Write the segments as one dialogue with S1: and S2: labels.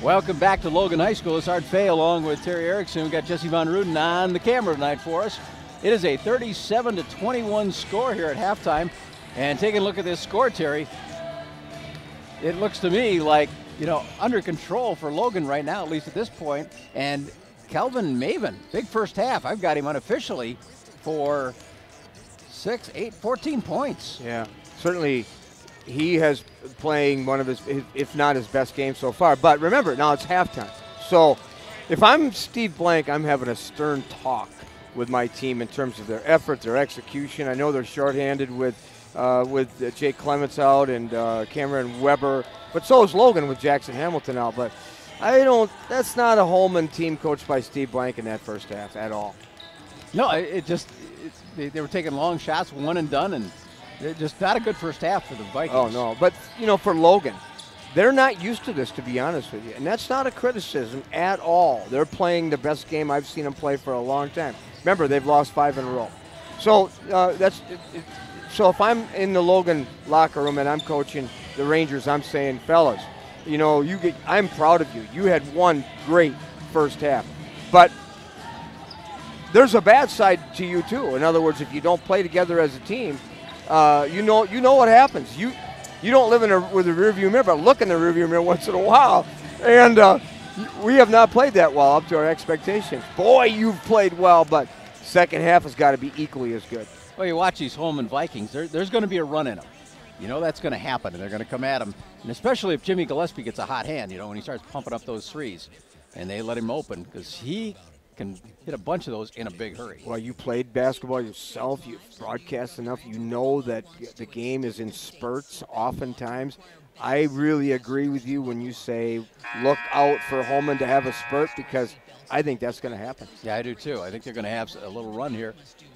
S1: Welcome back to Logan High School. It's Art Fay along with Terry Erickson. We've got Jesse Von Ruden on the camera tonight for us. It is a 37-21 score here at halftime. And taking a look at this score, Terry, it looks to me like, under control for Logan right now, at least at this point. And Kelvin Maven, big first half. I've got him unofficially for 14 points.
S2: Yeah, certainly he has playing one of his, if not his best game so far. But remember, now it's halftime. So if I'm Steve Blank, I'm having a stern talk with my team in terms of their effort, their execution. I know they're shorthanded with Jake Clements out and Cameron Weber, but so is Logan with Jackson Hamilton out. But that's not a Holmen team coached by Steve Blank in that first half at all.
S1: No, they were taking long shots, one and done, and just not a good first half for the Vikings.
S2: Oh, no. But, for Logan, they're not used to this, to be honest with you. And that's not a criticism at all. They're playing the best game I've seen them play for a long time. Remember, they've lost 5 in a row. So so if I'm in the Logan locker room and I'm coaching the Rangers, I'm saying, fellas, I'm proud of you. You had one great first half. But there's a bad side to you, too. In other words, if you don't play together as a team, you know what happens. You don't live with a rearview mirror, but look in the rearview mirror once in a while. And we have not played that well up to our expectations. Boy, you've played well, but second half has got to be equally as good.
S1: Well, you watch these Holmen Vikings. There's going to be a run in them. That's going to happen, and they're going to come at him. And especially if Jimmy Gillespie gets a hot hand, when he starts pumping up those threes, and they let him open, because he can hit a bunch of those in a big hurry.
S2: Well, you played basketball yourself. You've broadcast enough. You know that the game is in spurts oftentimes. I really agree with you when you say look out for Holmen to have a spurt, because I think that's going to happen.
S1: Yeah, I do too. I think they're going to have a little run here.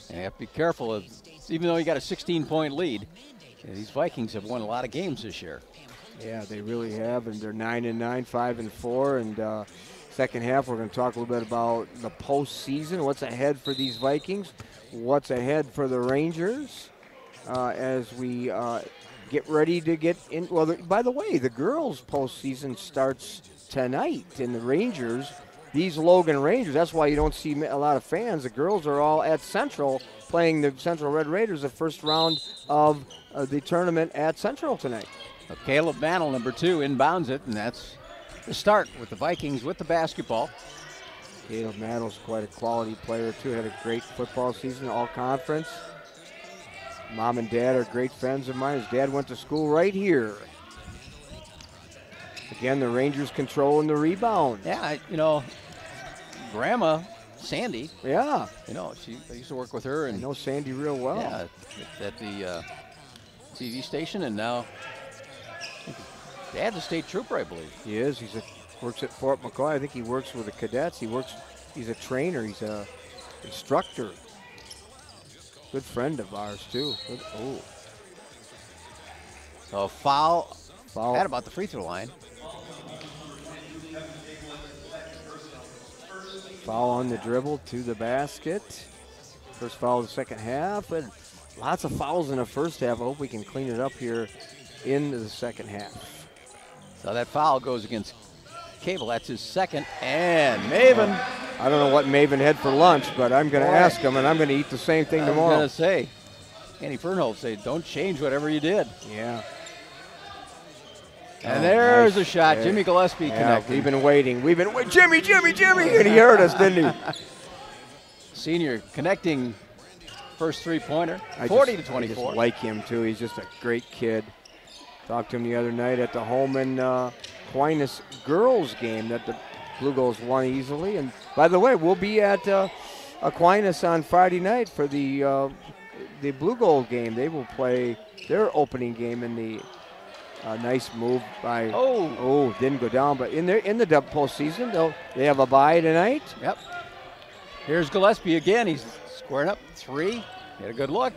S1: And you have to be careful. Even though you got a 16-point lead, these Vikings have won a lot of games this year.
S2: Yeah, they really have, and they're 9-9, 5-4, and second half, we're going to talk a little bit about the postseason, what's ahead for these Vikings, what's ahead for the Rangers as we get ready to get in. Well, by the way, the girls' postseason starts tonight, and the Rangers, these Logan Rangers, that's why you don't see a lot of fans. The girls are all at Central playing the Central Red Raiders, the first round of the tournament at Central tonight.
S1: Well, Caleb Mantle, number 2, inbounds it, and that's the start with the Vikings with the basketball.
S2: Caleb Mantle's quite a quality player, too. Had a great football season, all conference. Mom and Dad are great friends of mine. His dad went to school right here. Again, the Rangers controlling the rebound.
S1: Yeah, Grandma, Sandy.
S2: Yeah.
S1: I used to work with her. And
S2: I know Sandy real well.
S1: Yeah, at the TV station, and now Dad's a state trooper, I believe.
S2: He is. Works at Fort McCoy. I think he works with the cadets. He's a trainer. He's a instructor. Good friend of ours, too.
S1: So foul at about the free throw line.
S2: Foul on the dribble to the basket. First foul of the second half. And lots of fouls in the first half. I hope we can clean it up here in the second half.
S1: So that foul goes against Cable. That's his second. And Maven.
S2: I don't know what Maven had for lunch, but I'm going to ask him, and I'm going to eat the same thing tomorrow.
S1: I was going to say, Andy Fernholz said, don't change whatever you did.
S2: Yeah.
S1: And there's a shot. Yeah. Jimmy Gillespie connected.
S2: We've been waiting. Jimmy, and he heard us, didn't he?
S1: Senior connecting first three-pointer, 40-24.
S2: I just like him, too. He's just a great kid. Talked to him the other night at the Holmen Aquinas girls game that the Blue Gulls won easily. And, by the way, we'll be at Aquinas on Friday night for the Blue Gold game. They will play their opening game in the nice move by. Didn't go down, but in the postseason, they have a bye tonight.
S1: Yep. Here's Gillespie again. He's squaring up 3. Get a good look.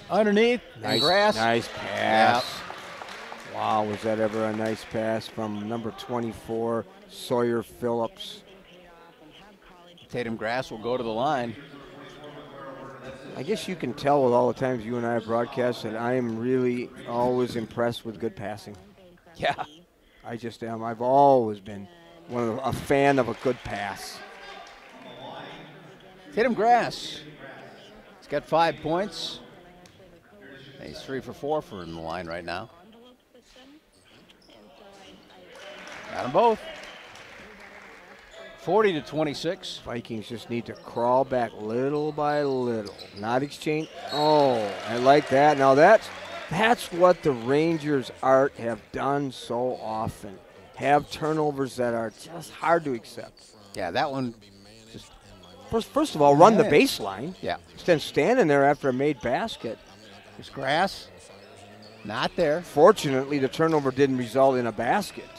S1: Underneath, grass.
S2: Nice pass. Yep. Wow, was that ever a nice pass from number 24, Sawyer Phillips.
S1: Tatum Grass will go to the line.
S2: I guess you can tell with all the times you and I have broadcast that I am really always impressed with good passing.
S1: Yeah.
S2: I just am. I've always been a fan of a good pass.
S1: Tatum Grass. He's got 5 points. He's 3 for 4 from the line right now. Got them both. 40-26.
S2: Vikings just need to crawl back little by little, not exchange. Oh, I like that. Now that's what the Rangers have done so often. Have turnovers that are just hard to accept.
S1: Yeah, that one.
S2: First of all, run the baseline.
S1: Yeah.
S2: Instead of standing there after a made basket.
S1: There's Grass. Not there.
S2: Fortunately, the turnover didn't result in a basket.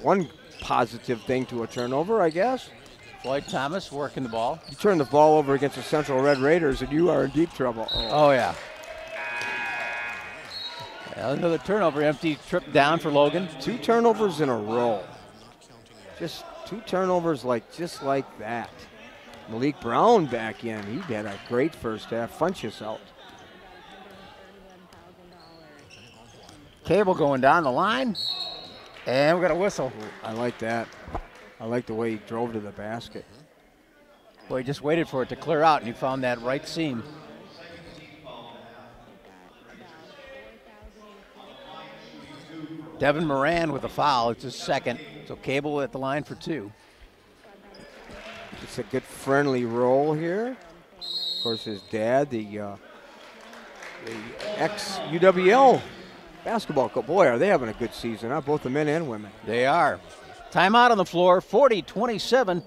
S2: One positive thing to a turnover, I guess.
S1: Floyd Thomas working the ball.
S2: You turn the ball over against the Central Red Raiders and you are in deep trouble.
S1: Oh yeah. Well, another turnover, empty trip down for Logan.
S2: 2 turnovers in a row. Just 2 turnovers just like that. Malik Brown back in. He had a great first half. Funchess out.
S1: Cable going down the line. And we got a whistle.
S2: I like that. I like the way he drove to the basket.
S1: Boy, he just waited for it to clear out, and he found that right seam. Devin Moran with a foul. It's his second. So Cable at the line for 2.
S2: It's a good friendly roll here. Of course, his dad, the ex-UWL basketball coach. Boy, are they having a good season, huh? Both the men and women.
S1: They are. Timeout on the floor, 40-27.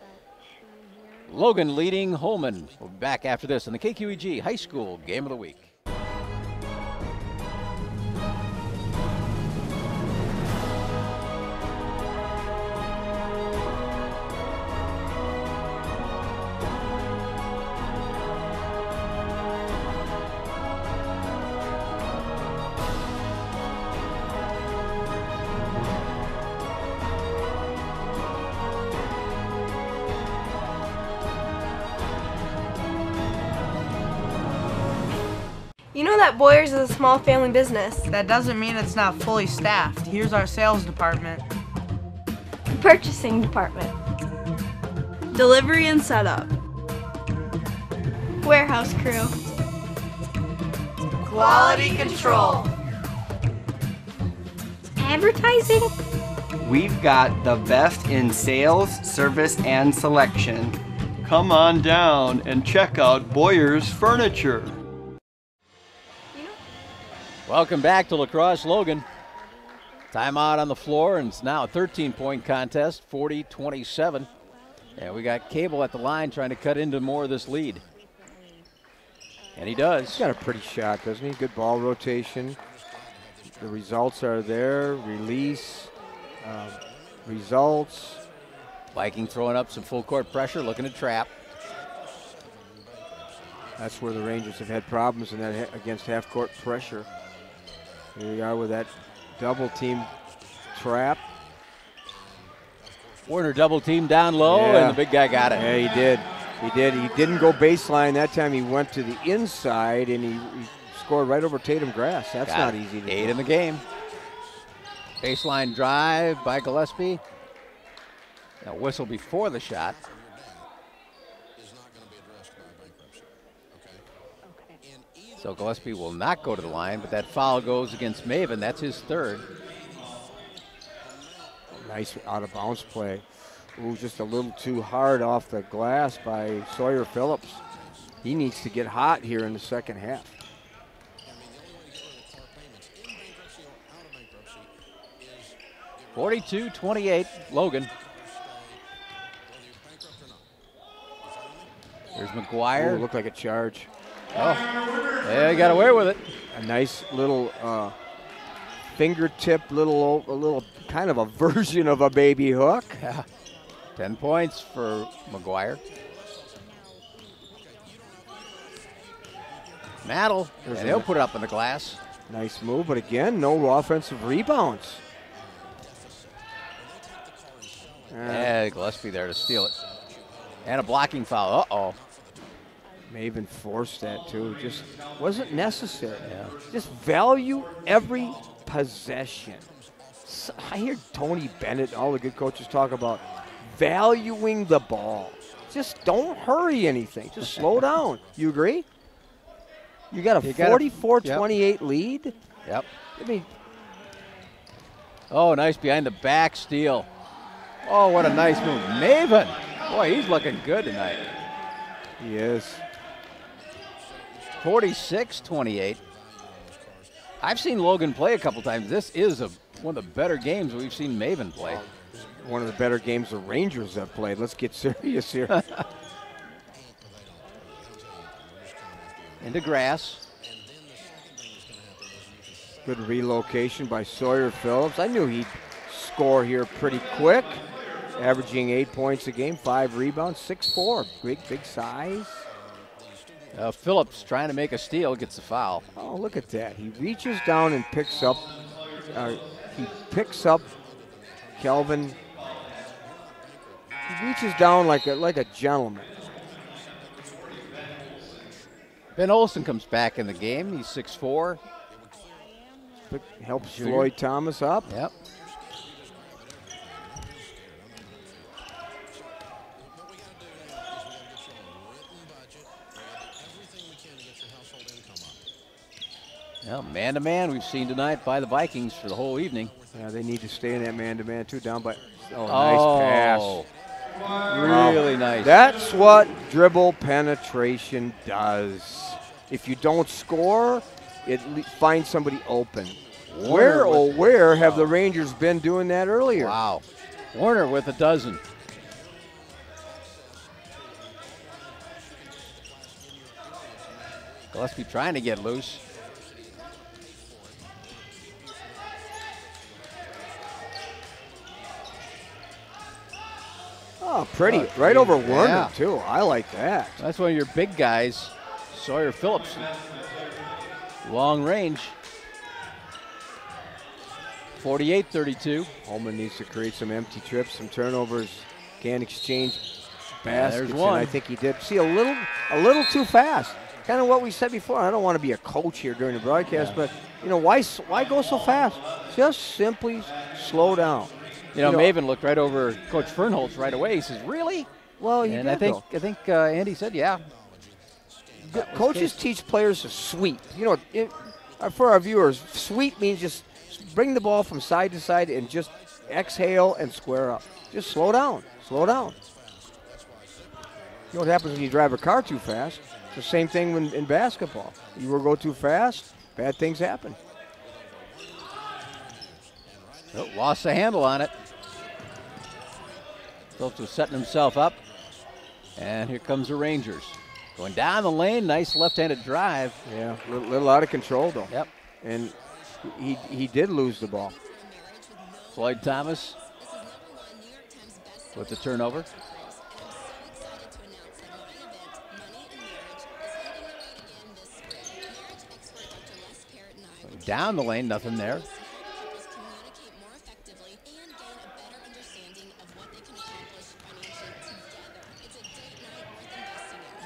S1: Logan leading Holmen. We'll be back after this in the KQEG High School Game of the Week.
S3: You know that Boyers is a small family business.
S4: That doesn't mean it's not fully staffed. Here's our sales department.
S3: Purchasing department.
S5: Delivery and setup.
S3: Warehouse crew.
S4: Quality control.
S3: Advertising.
S6: We've got the best in sales, service, and selection. Come on down and check out Boyer's Furniture.
S1: Welcome back to Lacrosse Logan. Timeout on the floor, and it's now a 13-point contest, 40-27. And we got Cable at the line trying to cut into more of this lead. And he does.
S2: He's got a pretty shot, doesn't he? Good ball rotation. The results are there. Release. Results.
S1: Viking throwing up some full court pressure, looking to trap.
S2: That's where the Rangers have had problems in that against half-court pressure. Here we are with that double team trap.
S1: Warner double team down low, and the big guy got it.
S2: Yeah, he did. He did. He didn't go baseline that time. He went to the inside, and he scored right over Tatum Grass. That's not easy to do.
S1: 8 in the game. Baseline drive by Gillespie. A whistle before the shot. So Gillespie will not go to the line, but that foul goes against Maven. That's his third.
S2: Nice out-of-bounds play. Ooh, just a little too hard off the glass by Sawyer Phillips. He needs to get hot here in the second half.
S1: (42-28) Logan. There's McGuire.
S2: Ooh, looked like a charge.
S1: Oh, yeah, he got away with it.
S2: A nice little fingertip, a little kind of a version of a baby hook.
S1: Yeah. 10 points for McGuire. Maddle, and he'll put it up in the glass.
S2: Nice move, but again, no offensive rebounds.
S1: Yeah, Gillespie there to steal it. And a blocking foul. Uh-oh.
S2: Maven forced that too. Just wasn't necessary.
S1: Yeah.
S2: Just value every possession. I hear Tony Bennett and all the good coaches talk about valuing the ball. Just don't hurry anything. Just slow down. You agree? You got a 44-28 lead?
S1: Yep.
S2: I mean,
S1: Oh, nice behind the back steal. Oh, what a nice move. Maven. Boy, he's looking good tonight.
S2: he is.
S1: 46-28. I've seen Logan play a couple times. This is one of the better games we've seen Maven play.
S2: One of the better games the Rangers have played. Let's get serious here.
S1: Into grass.
S2: Good relocation by Sawyer Phillips. I knew he'd score here pretty quick. Averaging 8 points a game, 5 rebounds, 6'4". Big size.
S1: Phillips trying to make a steal, gets a foul.
S2: Oh, look at that. He reaches down and picks up. Kelvin. He reaches down like a gentleman.
S1: Ben Olsen comes back in the game. He's 6'4".
S2: Helps Floyd Thomas up.
S1: Yep. Well, man-to-man we've seen tonight by the Vikings for the whole evening.
S2: Yeah, they need to stay in that man-to-man too. Down by nice pass.
S1: Really nice.
S2: That's what dribble penetration does. If you don't score, it finds somebody open. Where have the Rangers been doing that earlier?
S1: Wow. Warner with a dozen. Gillespie trying to get loose.
S2: Oh, pretty. Right over Werner,
S1: yeah.
S2: too. I like that.
S1: That's one of your big guys, Sawyer Phillips. Long range. 48-32.
S2: Holmen needs to create some empty trips, some turnovers. Can't exchange baskets.
S1: there's one.
S2: And I think he did. See, a little too fast. Kind of what we said before. I don't want to be a coach here during the broadcast, but, you know, why go so fast? Just simply slow down.
S1: You know, Maven looked right over Coach Fernholz right away. He says, "Really?"
S2: Well, he
S1: and
S2: did,
S1: I think Andy said, "Yeah."
S2: Coaches teach players to sweep. You know, for our viewers, sweep means just bring the ball from side to side and just exhale and square up. Just slow down. Slow down. You know what happens when you drive a car too fast? It's the same thing in basketball. You go too fast, bad things happen.
S1: Oh, lost the handle on it. Phillips was setting himself up. And here comes the Rangers. Going down the lane, nice left-handed drive.
S2: Yeah, a little out of control, though.
S1: Yep.
S2: And he did lose the ball.
S1: Floyd Thomas with the turnover. Down the lane, nothing there.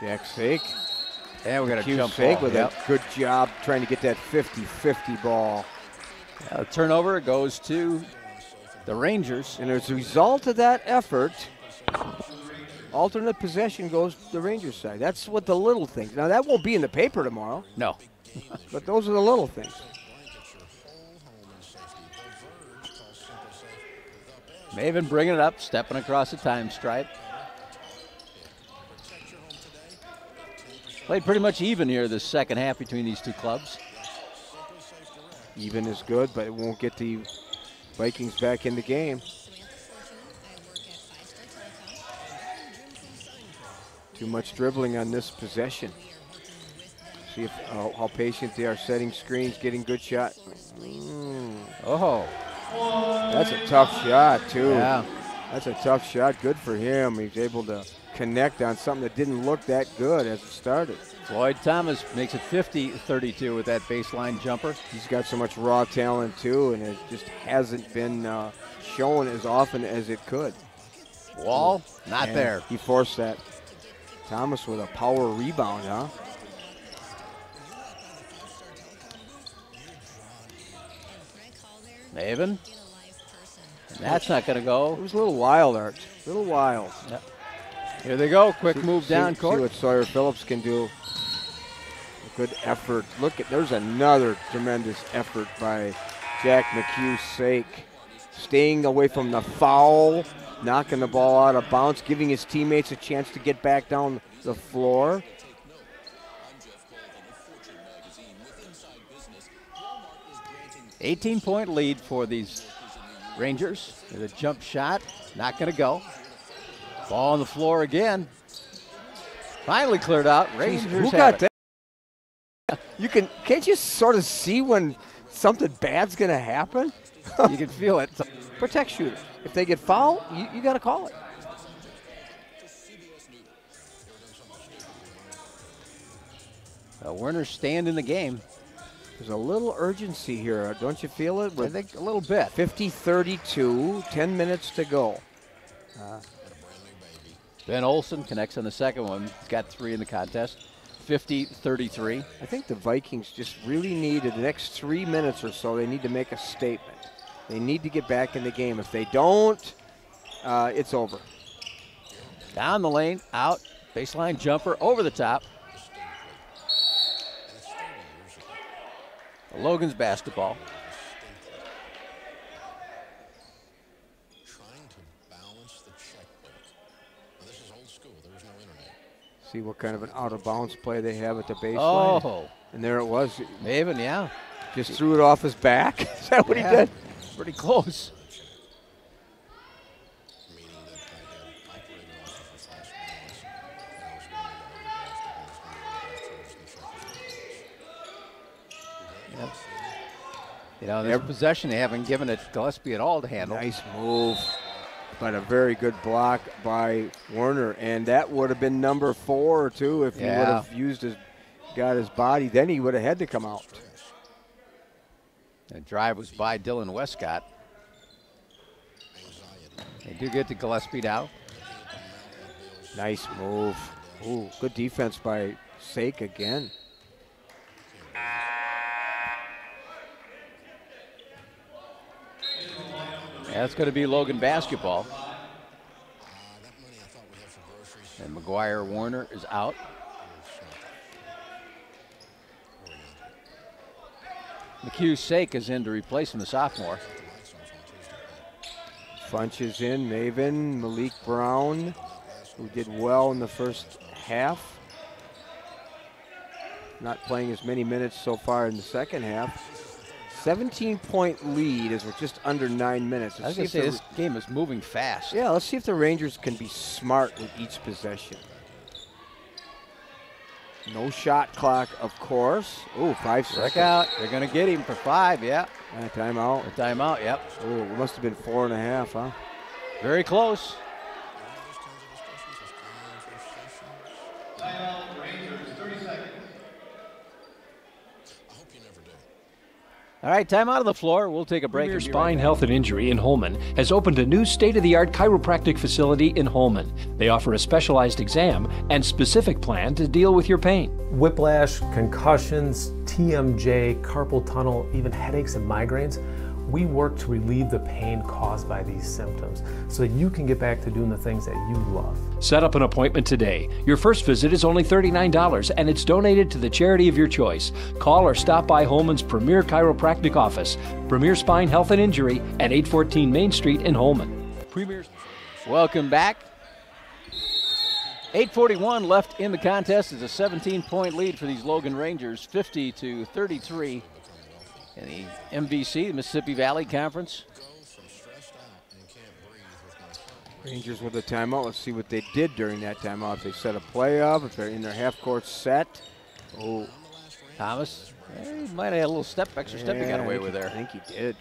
S2: Jack fake.
S1: And we got a
S2: Hughes
S1: jump
S2: fake
S1: ball.
S2: with a good job trying to get that 50-50 ball.
S1: The turnover goes to the Rangers.
S2: And as a result of that effort, alternate possession goes to the Rangers side. That's what the little things. Now, that won't be in the paper tomorrow.
S1: No.
S2: But those are the little things.
S1: Maven bringing it up, stepping across the time stripe. Played pretty much even here this second half between these two clubs.
S2: Even is good, but it won't get the Vikings back in the game. Too much dribbling on this possession. See how patient they are setting screens, getting good shot.
S1: Oh.
S2: That's a tough shot, too.
S1: Yeah.
S2: That's a tough shot. Good for him. He's able to connect on something that didn't look that good as it started.
S1: Floyd Thomas makes it 50-32 with that baseline jumper.
S2: He's got so much raw talent, too, and it just hasn't been shown as often as it could.
S1: Wall, not
S2: And
S1: there.
S2: He forced that. Thomas with a power rebound, huh?
S1: Maven That's not going to go.
S2: It was a little wild, Art. A little wild.
S1: Yep. Here they go. Quick move down court.
S2: See what Sawyer Phillips can do. A good effort. Look at, there's another tremendous effort by Jack McHugh-Sake. Staying away from the foul, knocking the ball out of bounds, giving his teammates a chance to get back down the floor.
S1: $18-point lead for these Rangers. There's a jump shot, not going to go. Ball on the floor again. Finally cleared out. Rangers
S2: Who
S1: have
S2: got
S1: it.
S2: that? Can't you sort of see when something bad's going to happen?
S1: You can feel it.
S2: Protect shooters. If they get fouled, you got to call it.
S1: Werner's staying in the game.
S2: There's a little urgency here. Don't you feel it?
S1: I think a little bit.
S2: 50-32, 10 minutes to go.
S1: Ben Olsen connects on the second one. He's got 3 in the contest. 50-33.
S2: I think the Vikings just really need, in the next 3 minutes or so, they need to make a statement. They need to get back in the game. If they don't, it's over.
S1: Down the lane, out, baseline jumper, over the top. Logan's basketball.
S2: See what kind of an out-of-bounds play they have at the baseline.
S1: Oh.
S2: And there it was.
S1: Maven, yeah.
S2: Just threw it off his back. Is that what he did?
S1: Pretty close. Yep. You know, their possession, they haven't given it Gillespie at all to handle.
S2: Nice move, but a very good block by Werner. And that would have been number 4 too if he would have got his body. Then he would have had to come out.
S1: The drive was by Dylan Westcott. They do get to Gillespie now.
S2: Nice move. Ooh, good defense by Sake again.
S1: That's going to be Logan basketball. And McGuire Warner is out. McHugh-Sake is in to replace him, the sophomore.
S2: Funch is in, Maven, Malik Brown, who did well in the first half. Not playing as many minutes so far in the second half. 17-point lead as we're just under 9 minutes.
S1: I was going to say, this game is moving fast.
S2: Yeah, let's see if the Rangers can be smart with each possession. No shot clock, of course. Ooh, 5 seconds.
S1: Check out. They're going to get him for 5, yeah.
S2: Timeout.
S1: A timeout, yep.
S2: Ooh, it must have been 4.5, huh?
S1: Very close. All right, time out of the floor. We'll take a break.
S7: Premier Spine Health and Injury in Holmen has opened a new state-of-the-art chiropractic facility in Holmen. They offer a specialized exam and specific plan to deal with your pain.
S8: Whiplash, concussions, TMJ, carpal tunnel, even headaches and migraines. We work to relieve the pain caused by these symptoms so that you can get back to doing the things that you love.
S7: Set up an appointment today. Your first visit is only $39 and it's donated to the charity of your choice. Call or stop by Holmen's Premier Chiropractic Office, Premier Spine Health and Injury at 814 Main Street in Holmen.
S1: Welcome back. 8:41 left in the contest. It's a 17-point lead for these Logan Rangers, 50-33. In the MVC, the Mississippi Valley Conference.
S2: Rangers with a timeout. Let's see what they did during that timeout. If they set a play up, if they're in their half-court set. Oh,
S1: Thomas, he might have had a little extra step he got away with there.
S2: I think he did.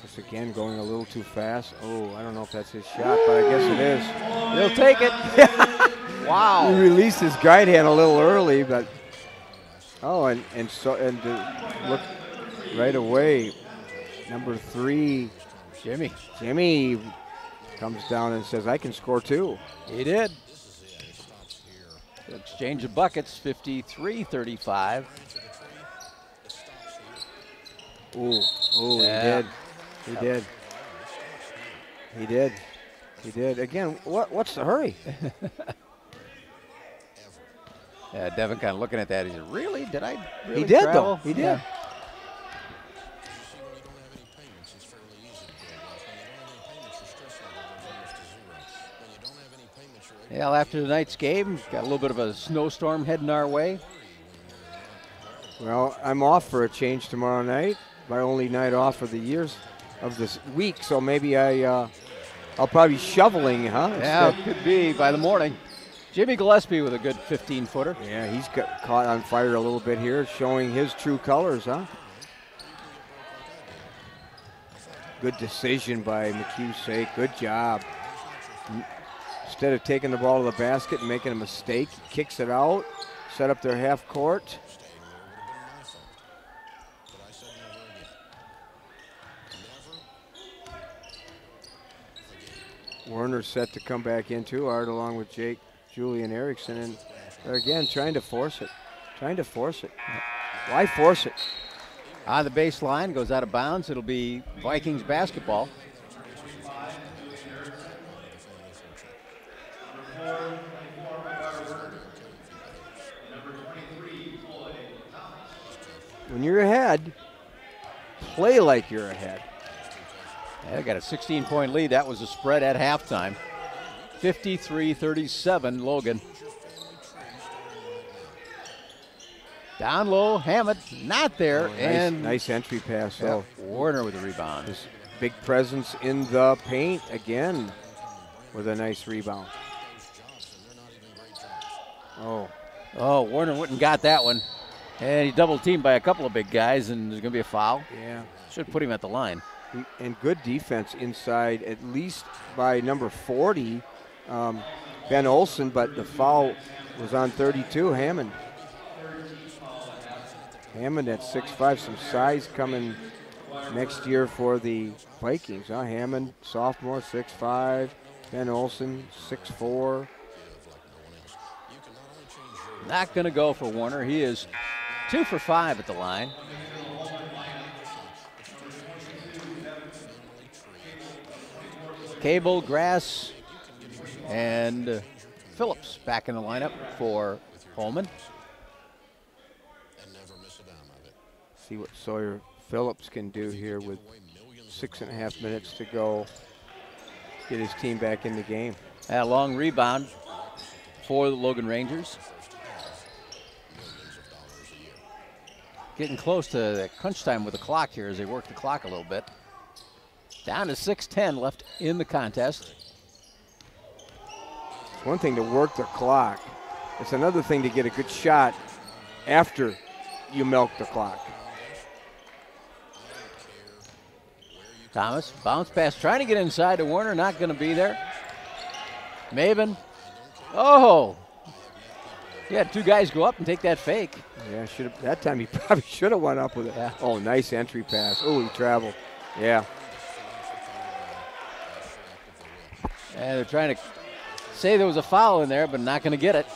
S2: Just again going a little too fast. Oh, I don't know if that's his shot, but I guess it is.
S1: He'll take it. Wow.
S2: He released his guide hand a little early, but look right away. Number 3, Jimmy comes down and says, I can score too.
S1: He did. Exchange of buckets, 53-35.
S2: Ooh, yeah. He did. He did. He did. Again, what's the hurry?
S1: Yeah, Devin kind of looking at that. He said, really? Did I really
S2: He did,
S1: travel?
S2: though. He did.
S1: Yeah. Well, after tonight's game, got a little bit of a snowstorm heading our way.
S2: Well, I'm off for a change tomorrow night. My only night off of the years of this week, so maybe I'll probably be shoveling, huh?
S1: Yeah, it could be by the morning. Jimmy Gillespie with a good 15-footer.
S2: Yeah, he's got caught on fire a little bit here, showing his true colors, huh? Good decision by McHugh-Sake. Good job. Instead of taking the ball to the basket and making a mistake, he kicks it out, set up their half court. Warner's set to come back into Art along with Jake, Julian Erickson, and they're again trying to force it. Why force it?
S1: On the baseline, goes out of bounds. It'll be Vikings basketball.
S2: When you're ahead, play like you're ahead.
S1: Yeah, they got a 16-point lead. That was a spread at halftime. 53-37, Logan. Down low, Hammett, not there. And
S2: nice entry pass, though.
S1: Warner with the rebound.
S2: His big presence in the paint again with a nice rebound.
S1: Oh, Warner wouldn't got that one. And he double teamed by a couple of big guys, and there's going to be a foul.
S2: Yeah.
S1: Should put him at the line.
S2: And good defense inside, at least by number 40, Ben Olsen, but the foul was on 32, Hammond. Hammond at 6'5", some size coming next year for the Vikings. Huh? Hammond, sophomore, 6'5", Ben Olsen, 6'4".
S1: Not going to go for Warner. He is 2 for 5 at the line. Cable, Grass, and Phillips back in the lineup for Holmen.
S2: See what Sawyer Phillips can do here with 6.5 minutes to go. Get his team back in the game.
S1: A long rebound for the Logan Rangers. Getting close to the crunch time with the clock here as they work the clock a little bit. Down to 6:10 left in the contest.
S2: It's one thing to work the clock. It's another thing to get a good shot after you milk the clock.
S1: Thomas, bounce pass, trying to get inside to Warner, not going to be there. Maven. Oh! He had two guys go up and take that fake.
S2: Yeah, that time he probably should have went up with it.
S1: Yeah.
S2: Oh, nice entry pass. Oh, he traveled. Yeah.
S1: And they're trying to say there was a foul in there, but not going to get it.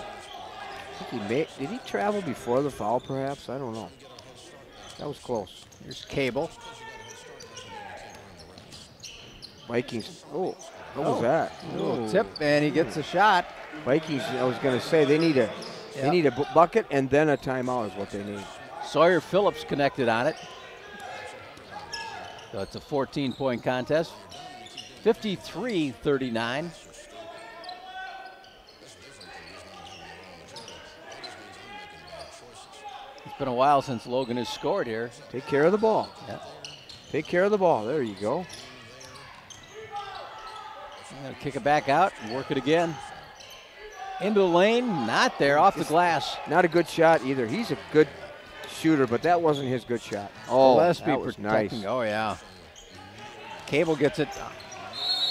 S2: Did he travel before the foul, perhaps? I don't know. That was close.
S1: Here's Cable.
S2: Vikings. Oh, what was that?
S1: Oh, tip, and he gets a shot.
S2: Vikings, I was going to say, they need a bucket and then a timeout is what they need.
S1: Sawyer Phillips connected on it. So it's a 14-point contest. 53-39. It's been a while since Logan has scored here.
S2: Take care of the ball.
S1: Yeah.
S2: Take care of the ball. There you go.
S1: Gonna kick it back out and work it again. Into the lane, not there, off the glass.
S2: Not a good shot either. He's a good shooter, but that wasn't his good shot. Oh, that was nice.
S1: Oh, yeah. Cable gets it,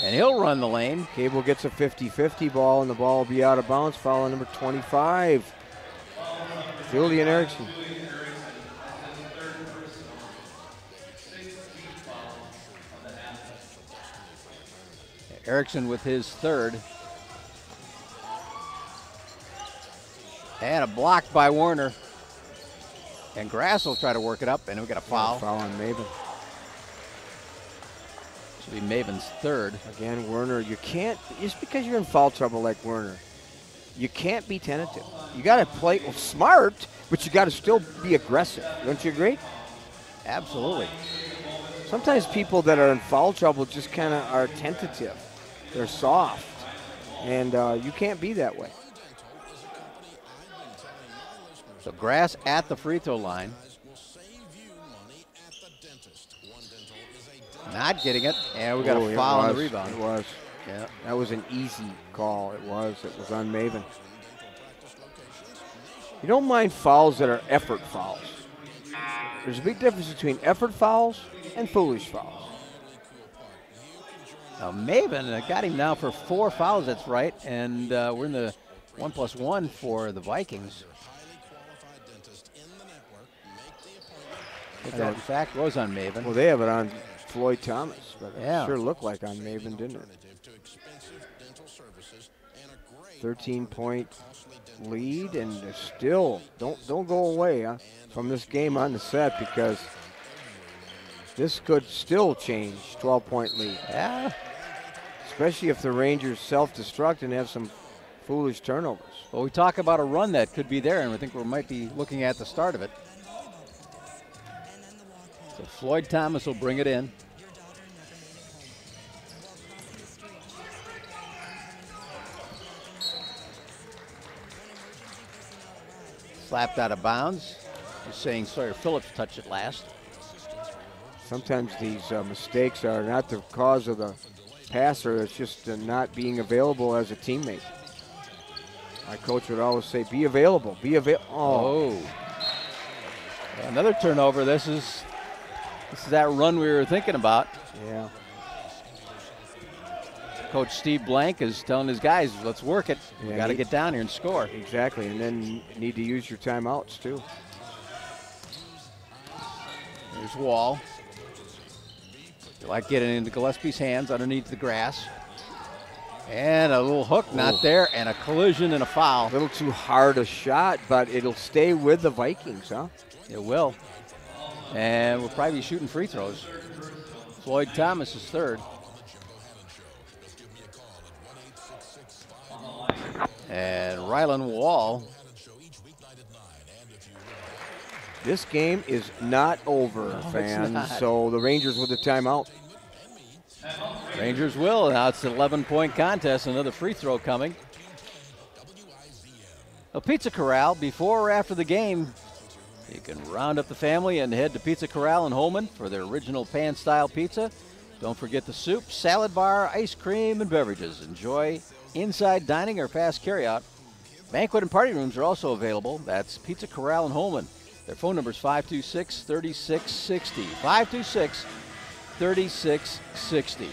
S1: and he'll run the lane.
S2: Cable gets a 50-50 ball, and the ball will be out of bounds. Foul on number 25, Julian Erickson.
S1: Erickson with his third. And a block by Warner. And Grass will try to work it up, and we got a foul.
S2: Foul on Maven.
S1: Be Maven's third.
S2: Again, Werner, you can't, just because you're in foul trouble like Werner, you can't be tentative. You got to play smart, but you got to still be aggressive. Don't you agree?
S1: Absolutely.
S2: Sometimes people that are in foul trouble just kind of are tentative. They're soft, and you can't be that way.
S1: So Grass at the free throw line. Not getting it, and we got a foul on the rebound.
S2: It was.
S1: Yeah.
S2: That was an easy call. It was on Maven. You don't mind fouls that are effort fouls. There's a big difference between effort fouls and foolish fouls.
S1: Now Maven got him now for 4 fouls, that's right, and we're in the 1+1 for the Vikings. If that, in fact, was on Maven.
S2: Well, they have it on Floyd Thomas, but
S1: yeah.
S2: It sure looked like on Maven, didn't it? 13-point lead, and they're still don't go away from this game on the set, because this could still change. 12-point lead.
S1: Yeah.
S2: Especially if the Rangers self-destruct and have some foolish turnovers.
S1: Well, we talk about a run that could be there, and I think we might be looking at the start of it. So Floyd Thomas will bring it in. Slapped out of bounds. Just saying Sawyer Phillips touched it last.
S2: Sometimes these mistakes are not the cause of the passer. It's just not being available as a teammate. My coach would always say, be available, be available.
S1: Oh. Another turnover. This is that run we were thinking about.
S2: Yeah.
S1: Coach Steve Blank is telling his guys, let's work it.
S2: Yeah,
S1: We got to get down here and score.
S2: Exactly, and then you need to use your timeouts too.
S1: There's Wall. They like getting into Gillespie's hands underneath the grass. And a little hook, not there, and a collision and a foul.
S2: A little too hard a shot, but it'll stay with the Vikings, huh?
S1: It will. And we'll probably be shooting free throws. Floyd Thomas is third. And Rylan Wall.
S2: This game is not over, fans.
S1: Not.
S2: So the Rangers with the timeout.
S1: Rangers will. Now it's an 11-point contest. Another free throw coming. A Pizza Corral, before or after the game, you can round up the family and head to Pizza Corral in Holmen for their original pan-style pizza. Don't forget the soup, salad bar, ice cream, and beverages. Enjoy inside dining or fast carryout. Banquet and party rooms are also available. That's Pizza Corral in Holmen. Their phone number is 526-3660. 526-3660.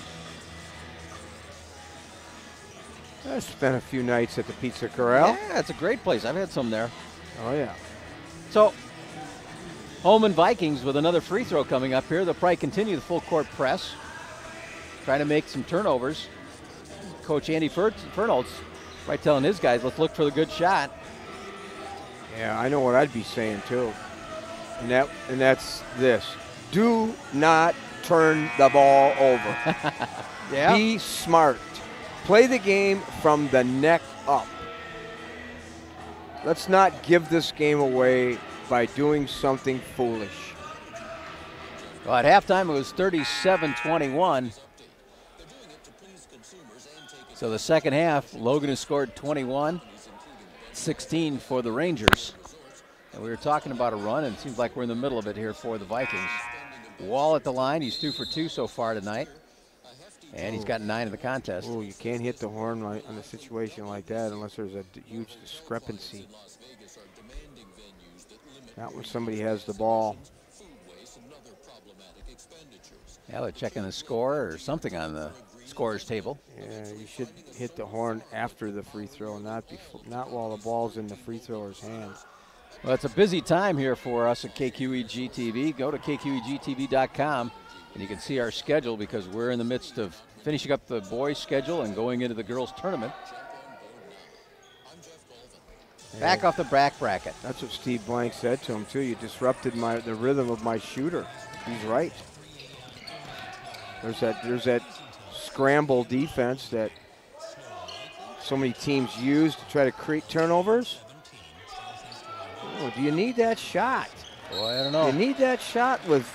S2: I spent a few nights at the Pizza Corral.
S1: Yeah, it's a great place. I've had some there.
S2: Oh, yeah.
S1: So, Holmen Vikings with another free throw coming up here. They'll probably continue the full court press, trying to make some turnovers. Coach Andy Fernald's right telling his guys, let's look for the good shot.
S2: Yeah, I know what I'd be saying too. And that's this. Do not turn the ball over.
S1: Yeah.
S2: Be smart. Play the game from the neck up. Let's not give this game away by doing something foolish.
S1: Well, at halftime it was 37-21. So the second half, Logan has scored 21, 16 for the Rangers. And we were talking about a run, and it seems like we're in the middle of it here for the Vikings. Wall at the line. He's 2 for 2 so far tonight. And he's got 9 in the contest.
S2: Oh, you can't hit the horn on a situation like that unless there's a huge discrepancy. Not when somebody has the ball.
S1: Yeah, they're checking the score or something on the scorer's table.
S2: Yeah, you should hit the horn after the free throw, not while the ball's in the free thrower's hand.
S1: Well, it's a busy time here for us at KQEG TV. Go to KQEGTV.com and you can see our schedule because we're in the midst of finishing up the boys' schedule and going into the girls' tournament. Back off the back bracket.
S2: That's what Steve Blank said to him, too. You disrupted the rhythm of my shooter. He's right. There's that scramble defense that so many teams use to try to create turnovers. Oh, do you need that shot?
S1: Boy, I don't know.
S2: Do you need that shot with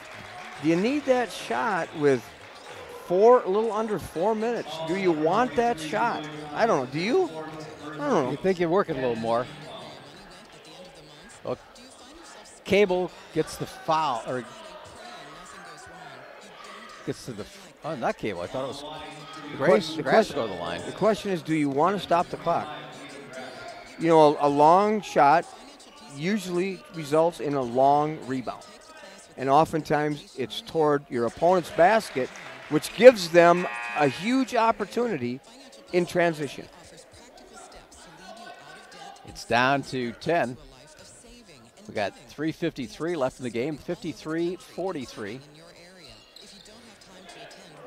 S2: a little under 4 minutes? Do you want that shot? I don't know. Do you? I don't know.
S1: You think you'd work it a little more. Well, Cable gets the foul, or gets to the, oh, not Cable. I thought it was Grace. Grace to go to the line.
S2: The question is, do you want to stop the clock? You know, a long shot usually results in a long rebound. And oftentimes it's toward your opponent's basket, which gives them a huge opportunity in transition.
S1: It's down to 10. We got 3:53 left in the game, 53-43.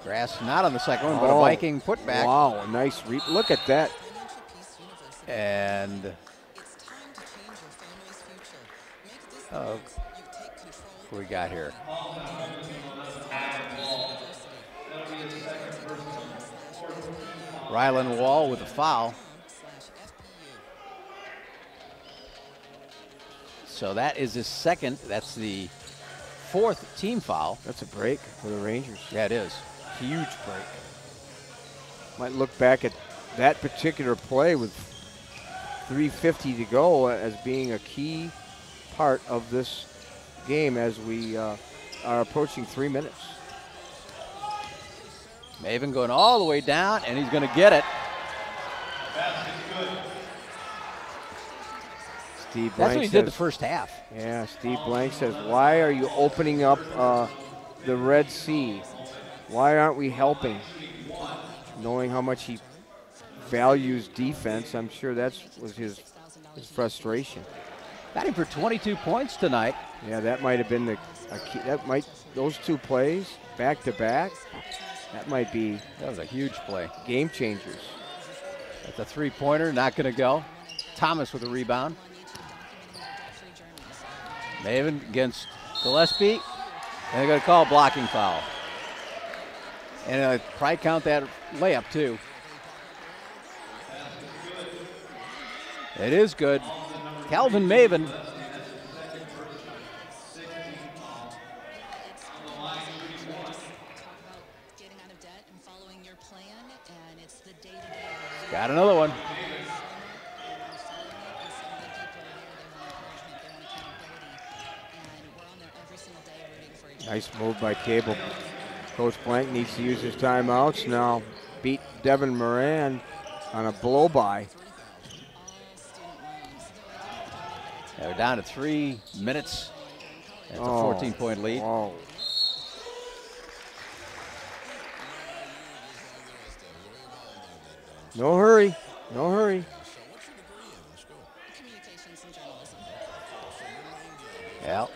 S1: Grass not on the second one, but a Viking putback.
S2: Wow, a nice look at that.
S1: And what we got here? Rylan Wall with a foul. So that is his second. That's the fourth team foul.
S2: That's a break for the Rangers.
S1: Yeah, it is.
S2: Huge break. Might look back at that particular play with 3:50 to go as being a key part of this game as we are approaching 3 minutes.
S1: Maven going all the way down, and he's going to get it.
S2: Steve Blank
S1: That's what he did the first half.
S2: Yeah, Steve Blank says, why are you opening up the Red Sea? Why aren't we helping? Knowing how much he values defense, I'm sure that was his frustration.
S1: Got him for 22 points tonight.
S2: Yeah, that might have been a key. Those two plays back to back. That might be.
S1: That was a huge play.
S2: Game changers.
S1: That's a three-pointer, not going to go. Thomas with a rebound. Maven against Gillespie, and they're going to call a blocking foul. And probably count that layup too. It is good. Calvin Maven. Got another one.
S2: Nice move by Cable. Coach Blank needs to use his timeouts now. Beat Devin Moran on a blow-by.
S1: They're down to 3 minutes. That's a 14-point lead.
S2: Whoa. No hurry. No hurry.
S1: Well,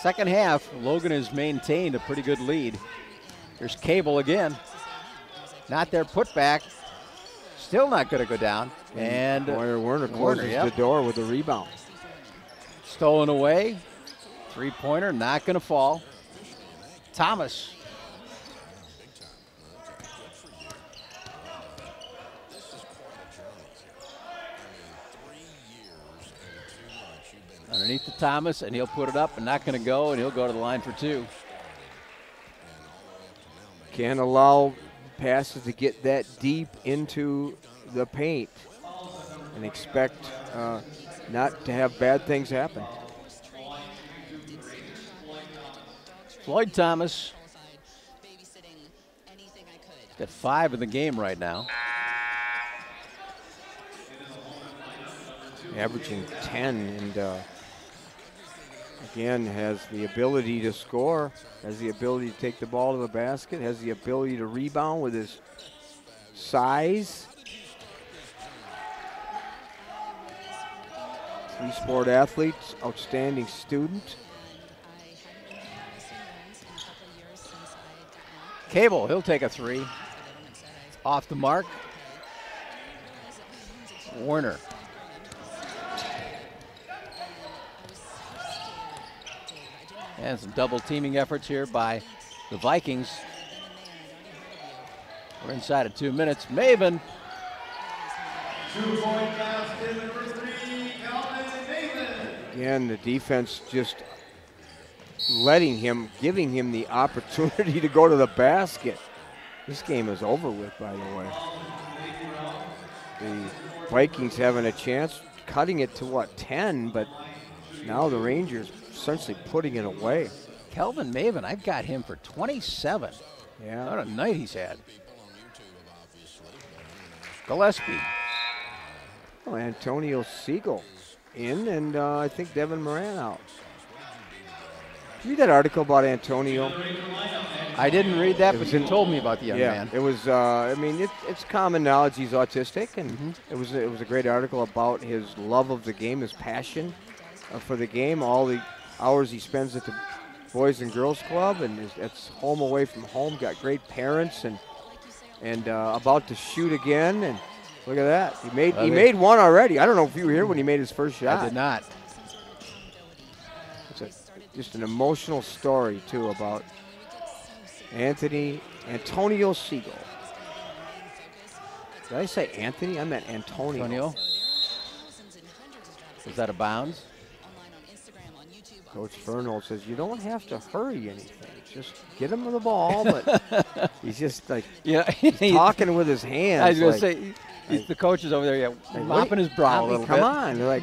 S1: second half, Logan has maintained a pretty good lead. There's Cable again. Not their putback. Still not going to go down. And
S2: Werner closes the door with a rebound.
S1: Stolen away. Three-pointer, not going to fall. Thomas. Underneath to Thomas, and he'll put it up and not going to go, and he'll go to the line for two.
S2: Can't allow passes to get that deep into the paint and expect not to have bad things happen.
S1: Floyd Thomas got 5 in the game right now.
S2: Averaging 10 and again has the ability to score, has the ability to take the ball to the basket, has the ability to rebound with his size. Three-sport athlete, outstanding student.
S1: Cable, he'll take a three. Off the mark. Warner. And some double teaming efforts here by the Vikings. We're inside of 2 minutes. Maven.
S9: 2-point basket number 3, Calvin Maven.
S2: Again, the defense just giving him the opportunity to go to the basket. This game is over with, by the way. The Vikings having a chance, cutting it to what, 10, but now the Rangers essentially putting it away.
S1: Kelvin Maven, I've got him for 27.
S2: Yeah.
S1: What a night he's had. Gillespie.
S2: Oh, Antonio Siegel in, and I think Devin Moran out. Did you read that article about Antonio?
S1: I didn't read that, but you told me about the young man.
S2: It was. I mean, it's common knowledge he's autistic, and it was a great article about his love of the game, his passion for the game, all the hours he spends at the Boys and Girls Club, and it's home away from home. Got great parents, and about to shoot again. And look at that, he made one already. I don't know if you were here when he made his first shot.
S1: I did not.
S2: It's just an emotional story too about Antonio Siegel. Did I say Anthony? I meant Antonio.
S1: Antonio. Was that a bounds?
S2: Coach Fernald says you don't have to hurry anything. Just get him the ball, but he's just like he's talking with his hands.
S1: I was going to say, the coach is over there, mopping his brow a little bit.
S2: Come on, they're like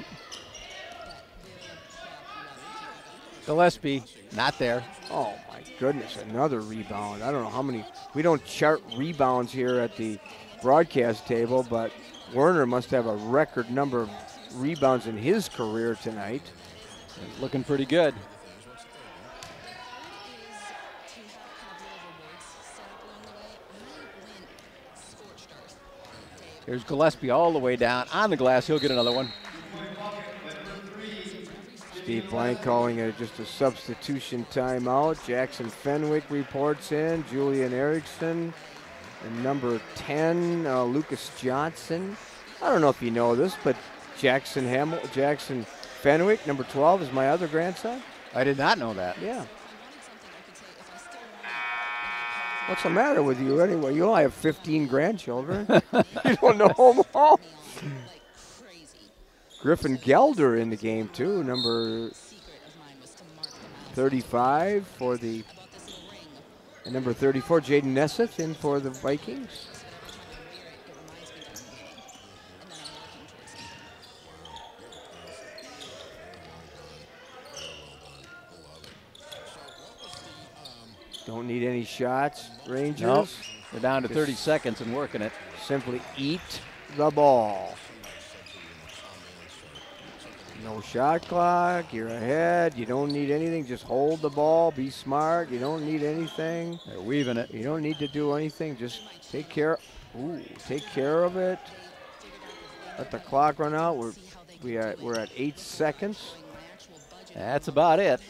S1: Gillespie, not there.
S2: Oh my goodness, another rebound. I don't know how many. We don't chart rebounds here at the broadcast table, but Werner must have a record number of rebounds in his career tonight.
S1: It's looking pretty good. Here's Gillespie all the way down on the glass. He'll get another one.
S2: Steve Blank calling it just a substitution timeout. Jackson Fenwick reports in. Julian Erickson. And number 10, Lucas Johnson. I don't know if you know this, but Jackson Fenwick, number 12, is my other grandson.
S1: I did not know that.
S2: Yeah. What's the matter with you anyway? You only have 15 grandchildren. You don't know them all. Griffin Gelder in the game too, number 35 for the, and number 34, Jaden Nesseth in for the Vikings. Don't need any shots, Rangers.
S1: Nope. They're down to 30 seconds and working it.
S2: Simply eat the ball. No shot clock, you're ahead. You don't need anything, just hold the ball, be smart. You don't need anything.
S1: They're weaving it.
S2: You don't need to do anything, just take care of it. Let the clock run out. We're at 8 seconds.
S1: That's about it.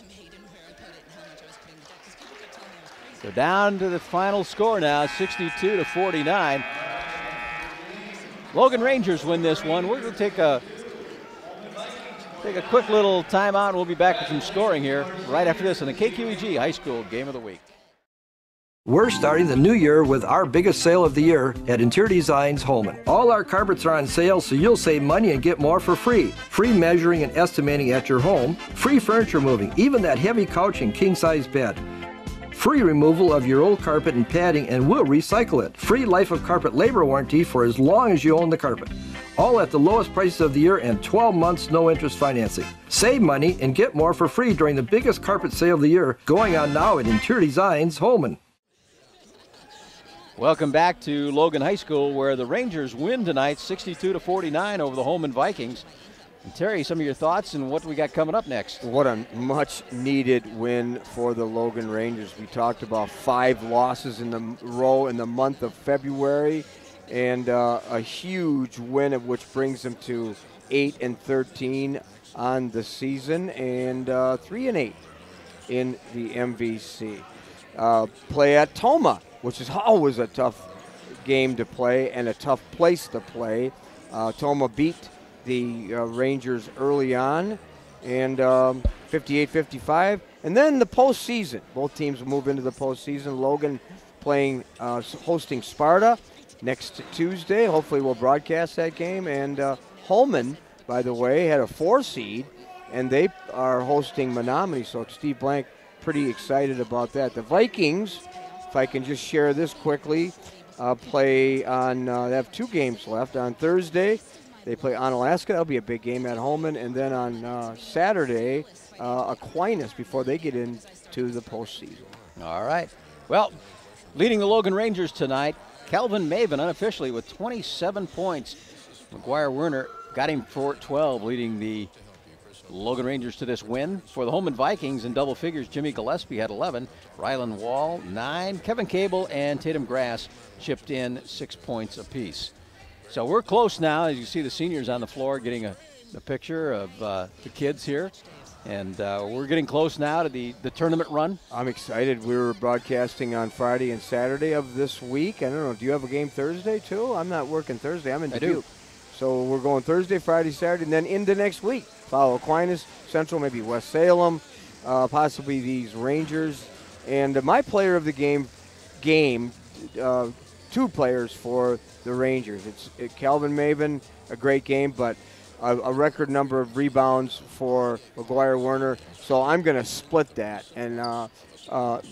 S1: So down to the final score now, 62-49. Logan Rangers win this one. We're going to take a quick little timeout, and we'll be back with some scoring here right after this on the KQEG High School Game of the Week.
S10: We're starting the new year with our biggest sale of the year at Interior Designs Holmen. All our carpets are on sale, so you'll save money and get more for free. Free measuring and estimating at your home. Free furniture moving, even that heavy couch and king-size bed. Free removal of your old carpet and padding, and we'll recycle it. Free life of carpet labor warranty for as long as you own the carpet. All at the lowest prices of the year and 12 months no interest financing. Save money and get more for free during the biggest carpet sale of the year going on now at Interior Designs Holmen.
S1: Welcome back to Logan High School, where the Rangers win tonight 62-49 over the Holmen Vikings. And Terry, some of your thoughts and what we got coming up next.
S2: What a much needed win for the Logan Rangers. We talked about 5 losses in the row in the month of February, and a huge win, of which brings them to 8-13 on the season and 3-8 in the MVC. Play at Toma, which is always a tough game to play and a tough place to play. Toma beat the Rangers early on, and 58-55. And then the postseason. Both teams move into the postseason. Logan hosting Sparta next Tuesday. Hopefully we'll broadcast that game. And Holmen, by the way, had a 4 seed, and they are hosting Menominee. So Steve Blank pretty excited about that. The Vikings, if I can just share this quickly, play on, they have 2 games left. On Thursday, they play Onalaska. That'll be a big game at Holmen. And then on Saturday, Aquinas before they get into the postseason.
S1: All right. Well, leading the Logan Rangers tonight, Calvin Maven unofficially with 27 points. McGuire Werner got him for 12, leading the Logan Rangers to this win. For the Holmen Vikings in double figures, Jimmy Gillespie had 11, Rylan Wall 9, Kevin Cable and Tatum Grass chipped in 6 points apiece. So we're close now. As you see the seniors on the floor getting a picture of the kids here. And we're getting close now to the tournament run.
S2: I'm excited. We were broadcasting on Friday and Saturday of this week. I don't know, do you have a game Thursday too? I'm not working Thursday. I'm in Dubuque.
S1: do.
S2: So we're going Thursday, Friday, Saturday, and then into next week. Follow Aquinas, Central, maybe West Salem, possibly these Rangers. And my player of the game, 2 players for the Rangers. It's Calvin Maven, a great game, but a record number of rebounds for McGuire Werner. So I'm going to split that. And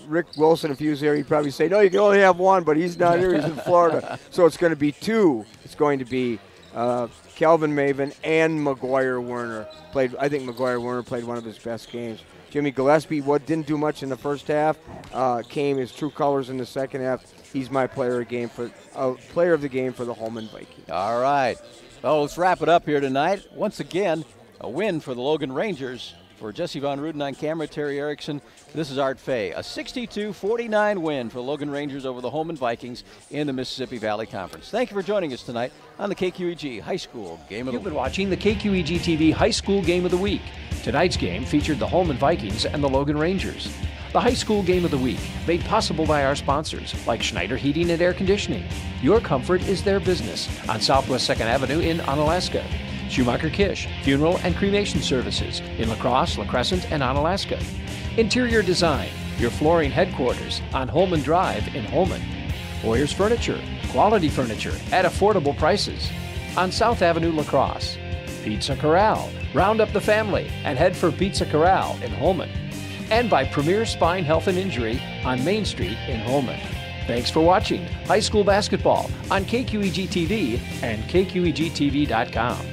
S2: Rick Wilson, if he was there, he'd probably say, no, you can only have 1, but he's not here. He's in Florida. So it's going to be 2. It's going to be Calvin Maven and McGuire Werner. I think McGuire Werner played one of his best games. Jimmy Gillespie, didn't do much in the first half, came his true colors in the second half. He's my player of the game for the Holmen Vikings.
S1: All right. Well, let's wrap it up here tonight. Once again, a win for the Logan Rangers. For Jesse Von Ruden on camera, Terry Erickson, this is Art Fay. A 62-49 win for the Logan Rangers over the Holmen Vikings in the Mississippi Valley Conference. Thank you for joining us tonight on the KQEG High School Game of the Week.
S7: You've been watching the KQEG TV High School Game of the Week. Tonight's game featured the Holmen Vikings and the Logan Rangers. The High School Game of the Week, made possible by our sponsors, like Schneider Heating and Air Conditioning. Your comfort is their business on Southwest 2nd Avenue in Onalaska. Schumacher Kish, Funeral and Cremation Services in La Crosse, La Crescent, and Onalaska. Interior Design, your flooring headquarters on Holmen Drive in Holmen. Boyer's Furniture, quality furniture at affordable prices on South Avenue, La Crosse. Pizza Corral, round up the family and head for Pizza Corral in Holmen. And by Premier Spine Health and Injury on Main Street in Holmen. Thanks for watching High School Basketball on KQEG TV and KQEGTV.com.